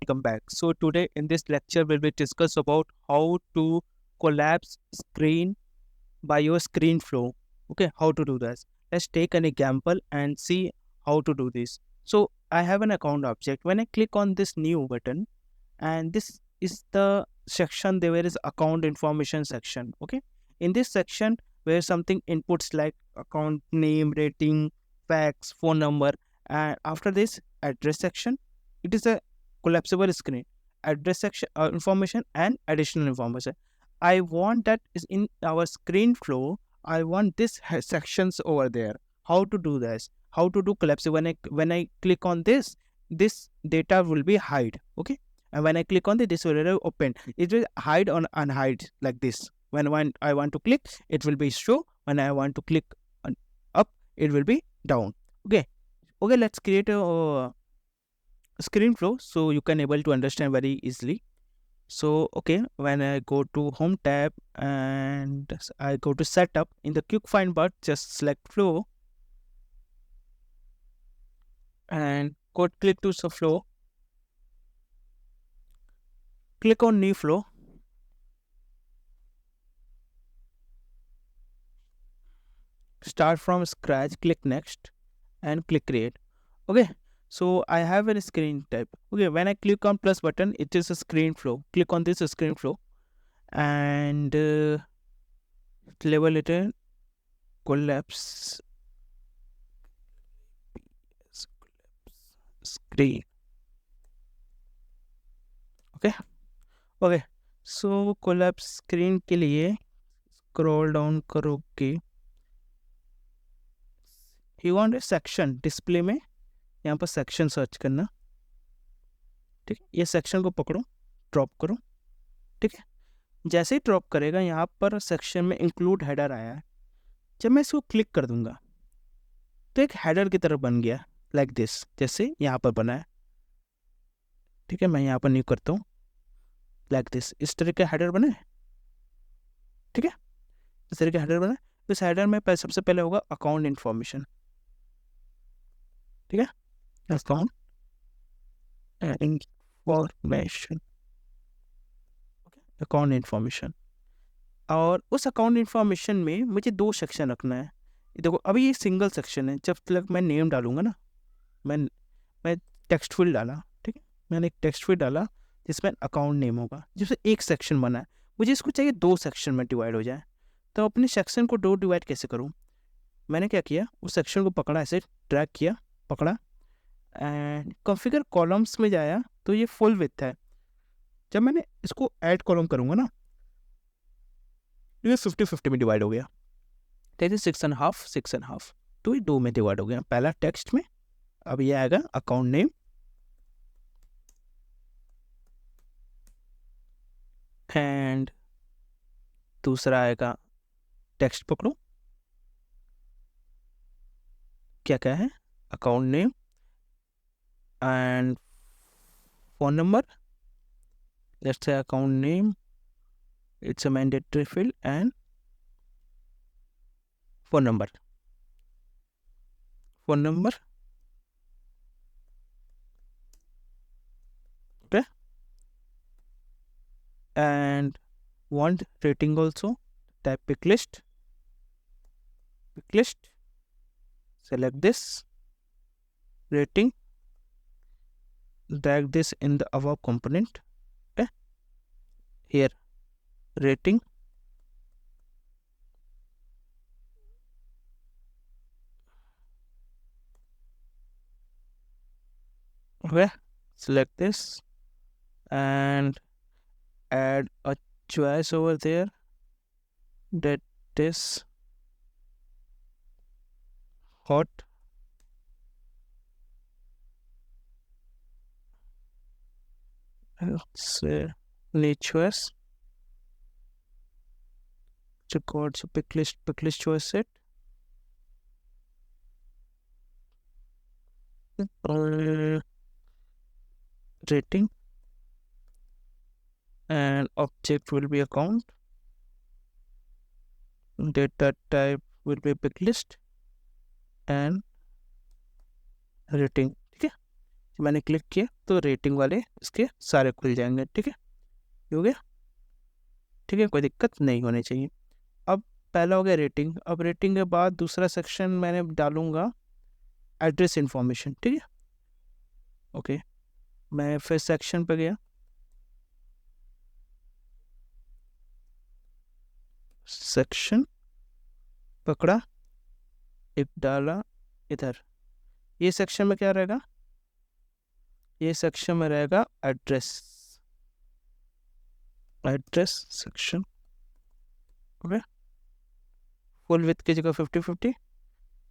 Welcome back. So today in this lecture we will discuss about how to collapse screen by your screen flow. Okay, how to do this. Let's take an example and see how to do this. So I have an account object. When I click on this new button, and this is the section there is account information section. Okay, in this section where something inputs like account name, rating, fax, phone number, and after this address section, it is a collapsible screen. Address section, information and additional information. I want that is in our screen flow. I want this sections over there. How to do this? How to do collapsible? When I click on this data will be hide. Okay, and when I click on this will open. It will hide on unhide like this. When I want to click, it will be show. When I want to click on up, it will be down. Okay, okay. Let's create a screen flow so you can able to understand very easily. So okay, when I go to home tab and I go to setup, in the quick find bar just select flow and go click to the flow, click on new flow, start from scratch, click next and click create. Okay, so I have a screen type. Okay, when I click on plus button, it is a screen flow. Click on this screen flow and label it a collapse screen. Okay, okay. So collapse screen के लिए scroll down करोगे, you want a section display में यहाँ पर section search करना. ठीक है, ये सेक्शन को पकड़ो, ड्रॉप करो. ठीक है, जैसे ही ड्रॉप करेगा यहाँ पर सेक्शन में इंक्लूड हेडर आया है. जब मैं इसको क्लिक कर दूंगा तो एक हेडर की तरह बन गया लाइक दिस, जैसे यहाँ पर बना है. ठीक है, मैं यहाँ पर न्यू करता हूँ लाइक दिस. इस तरह का हेडर बना है. ठीक है, इस तरह का हेडर बना है. इस हेडर में सबसे पहले होगा अकाउंट इन्फॉर्मेशन. ठीक है, अकाउंट इन्फॉर्मेशन, अकाउंट इन्फॉर्मेशन. और उस अकाउंट इन्फॉर्मेशन में मुझे दो सेक्शन रखना है. देखो अभी ये सिंगल सेक्शन है. जब तक मैं नेम डालूंगा ना, मैं टेक्स्ट फील्ड डाला. ठीक है, मैंने एक टेक्स्ट फील्ड डाला जिसमें अकाउंट नेम होगा, जिससे एक सेक्शन बना है. मुझे इसको चाहिए दो सेक्शन में डिवाइड हो जाए. तो अपने सेक्शन को दो डिवाइड कैसे करूँ? मैंने क्या किया, उस सेक्शन को पकड़ा, ऐसे ड्रैग किया, पकड़ा एंड कॉन्फ़िगर कॉलम्स में जाया तो ये फुल विड्थ है. जब मैंने इसको ऐड कॉलम करूँगा ना, ये 50-50 में डिवाइड हो गया. ठीक है, 6.5 तो ये दो में डिवाइड हो गया. पहला टेक्स्ट में, अब ये आएगा अकाउंट नेम एंड दूसरा आएगा टेक्स्ट पकड़ो, क्या क्या है, account name and phone number. Let's say account name, it's a mandatory field, and phone number. Okay, and want rating also. Type pick list, select this rating, drag this in the above component. Okay, here rating, okay, select this and add a choice over there, that is hot. Say need choice, record so pick list choice set. Rating and object will be account, data type will be pick list and rating. ठीक है, मैंने click किया तो rating वाले इसके सारे खुल जाएंगे। ठीक है, ये हो गया। ठीक है, कोई दिक्कत नहीं होनी चाहिए। अब पहला हो गया रेटिंग। अब रेटिंग के बाद दूसरा सेक्शन मैंने डालूंगा एड्रेस इंफॉर्मेशन। ठीक है, ओके, मैं फिर सेक्शन पे गया, सेक्शन पकड़ा, एक डाला इधर। ये सेक्शन में क्या रहेगा, ये सेक्शन में रहेगा address, address section. Okay, full with की जगह 50-50।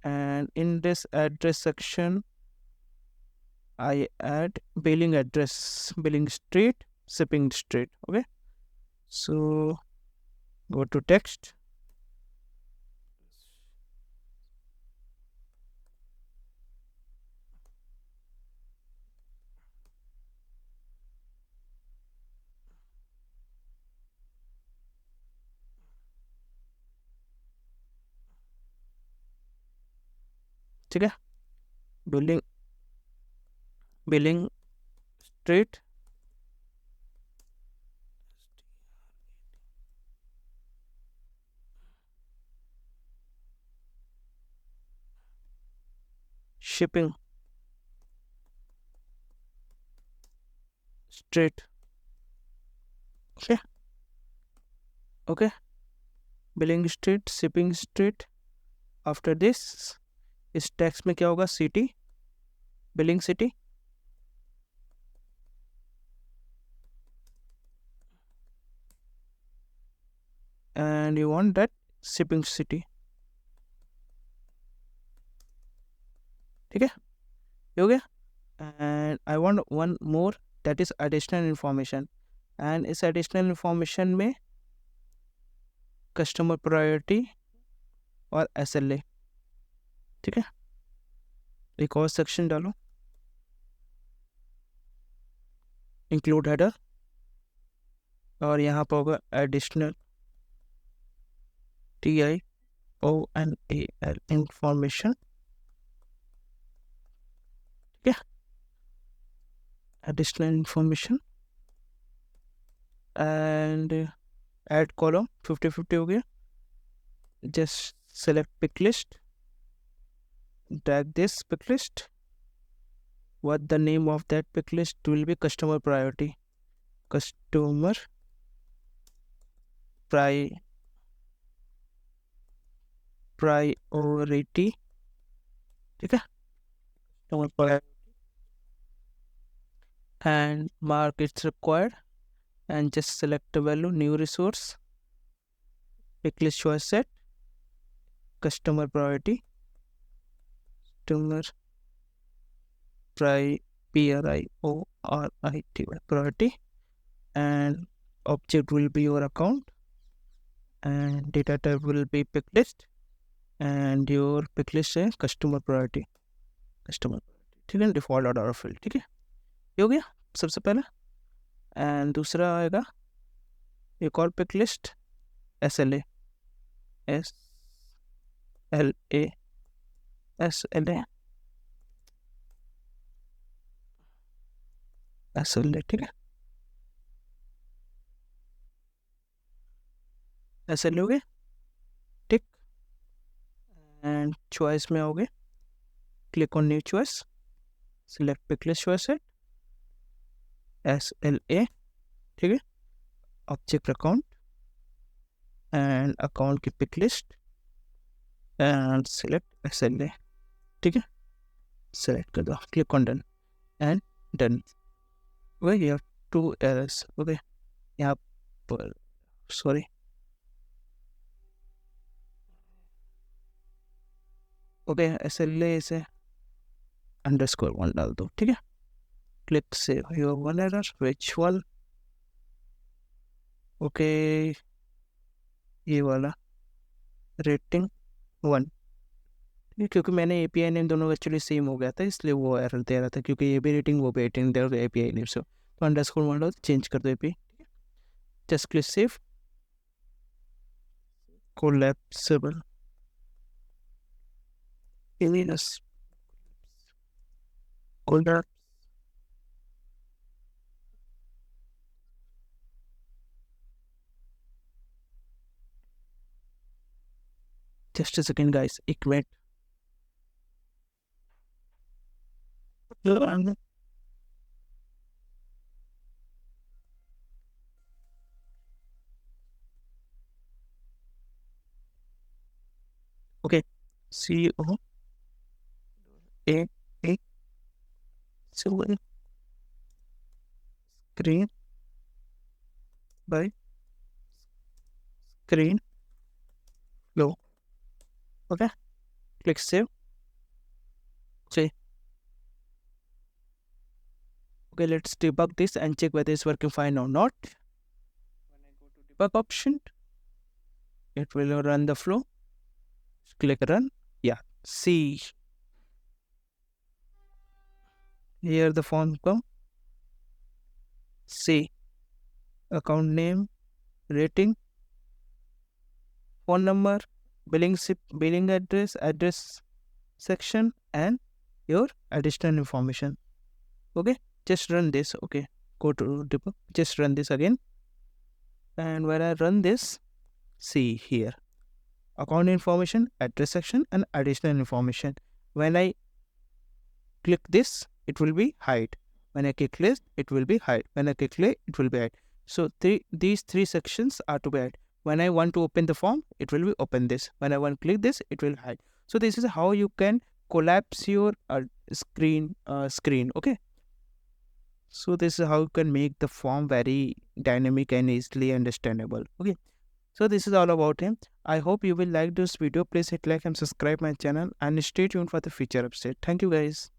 And in this address section I add billing address, billing street, shipping street. Okay, so go to text, ठीक है, billing, billing street, shipping street. Okay, okay, billing street, shipping street. After this इस text में क्या होगा, city, billing city, and you want that shipping city। ठीक है, ये हो गया। And I want one more, that is additional information. And इस एडिशनल इंफॉर्मेशन में कस्टमर प्रायोरिटी और SLA। ठीक है, एक और सेक्शन डालो, इंक्लूड हेडर, और यहाँ पर होगा एडिशनल TIONAL इंफॉर्मेशन। ठीक है, additional information and add column 50-50 हो गया। Just select pick list, drag this pick list, what the name of that pick list will be, customer priority, customer priority। ठीक है, customer priority, and mark it's required, and just select the value, new resource, pick list choice set, customer priority, customer priority, priority, and object will be your account, and data type will be pick list, and your pick list है customer priority, customer priority। ठीक है, default order of field. ठीक है, ये हो गया सबसे पहला। एंड दूसरा आएगा एक और pick list, SLA, SLA, SLA, SLA। ठीक है, SLA हो गए, टिक। एंड चॉइस में आओगे, click on new choice, select pick list choice है SLA। ठीक है, ऑब्जेक्ट अकाउंट एंड अकाउंट की pick list and select SLA। ठीक है, सेलेक्ट कर दो, click on done and done. Okay, you have 2 errors. Okay, यहाँ पर सॉरी, ओके, SLA से _1 डाल दो। ठीक है, click save your one error, which one, okay, ये वाला रेटिंग 1। क्योंकि मैंने API नेम दोनों एक्चुअली सेम हो गया था, इसलिए वो एरर दे रहा था, क्योंकि ये भी रेटिंग वो भी रेटिंग दे रहा था API नेम से। तो _1 डाल, चेंज कर दो API। Just click save, collapsible images, collapse Just a second, guys. एक minute. Okay. COAA silver screen by screen flow. Okay. Click save. See. Okay, let's debug this and check whether it's working fine or not. When I go to debug option, it will run the flow. Click run. Yeah. See. Here the form come. See. Account name, rating, phone number, billing address section, and your additional information. Okay, just run this. Okay, go to debug. Just run this again. And when I run this, see here, account information, address section, and additional information. When I click this, it will be hide. When I click this, it will be hide. When I click play, it will be hide. So these three sections are to be hide. When I want to open the form, it will be open this. When I want to click this, it will hide. So this is how you can collapse your screen. Okay. So this is how you can make the form very dynamic and easily understandable. Okay. So this is all about him. I hope you will like this video. Please hit like and subscribe my channel and stay tuned for the future update. Thank you guys.